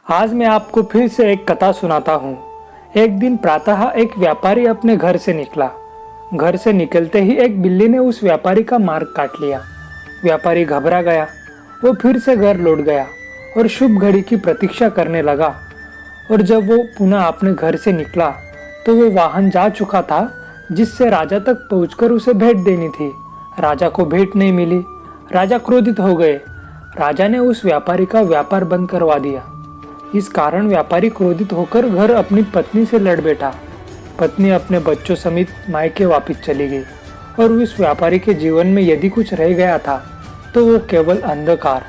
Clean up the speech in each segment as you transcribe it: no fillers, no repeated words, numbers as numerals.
आज मैं आपको फिर से एक कथा सुनाता हूँ। एक दिन प्रातः एक व्यापारी अपने घर से निकला। घर से निकलते ही एक बिल्ली ने उस व्यापारी का मार्ग काट लिया। व्यापारी घबरा गया। वो फिर से घर लौट गया और शुभ घड़ी की प्रतीक्षा करने लगा। और जब वो पुनः अपने घर से निकला तो वो वाहन जा चुका था जिससे राजा तक पहुंचकर उसे भेंट देनी थी। राजा को भेंट नहीं मिली। राजा क्रोधित हो गए। राजा ने उस व्यापारी का व्यापार बंद करवा दिया। इस कारण व्यापारी क्रोधित होकर घर अपनी पत्नी से लड़ बैठा। पत्नी अपने बच्चों समेत मायके वापस चली गई और उस व्यापारी के जीवन में यदि कुछ रह गया था तो वो केवल अंधकार।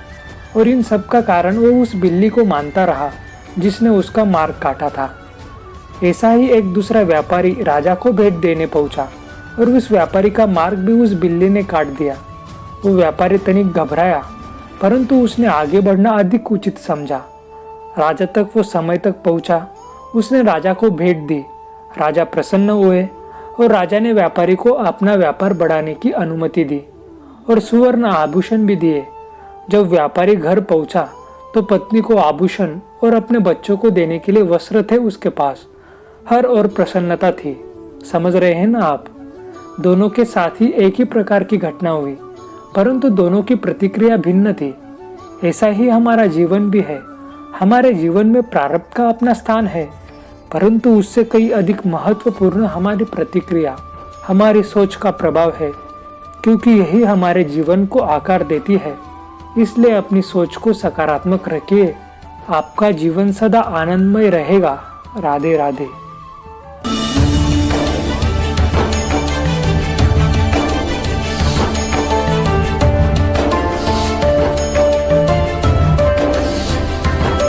और इन सब का कारण वो उस बिल्ली को मानता रहा जिसने उसका मार्ग काटा था। ऐसा ही एक दूसरा व्यापारी राजा को भेंट देने पहुंचा और उस व्यापारी का मार्ग भी उस बिल्ली ने काट दिया। वो व्यापारी तनिक घबराया, परंतु उसने आगे बढ़ना अधिक उचित समझा। राजा तक वो समय तक पहुंचा। उसने राजा को भेंट दी। राजा प्रसन्न हुए और राजा ने व्यापारी को अपना व्यापार बढ़ाने की अनुमति दी और सुवर्ण आभूषण भी दिए। जब व्यापारी घर पहुंचा तो पत्नी को आभूषण और अपने बच्चों को देने के लिए वस्त्र थे उसके पास। हर और प्रसन्नता थी। समझ रहे हैं ना आप? दोनों के साथ ही एक ही प्रकार की घटना हुई, परंतु दोनों की प्रतिक्रिया भिन्न थी। ऐसा ही हमारा जीवन भी है। हमारे जीवन में प्रारब्ध का अपना स्थान है, परंतु उससे कई अधिक महत्वपूर्ण हमारी प्रतिक्रिया, हमारी सोच का प्रभाव है, क्योंकि यही हमारे जीवन को आकार देती है। इसलिए अपनी सोच को सकारात्मक रखिए। आपका जीवन सदा आनंदमय रहेगा। राधे राधे।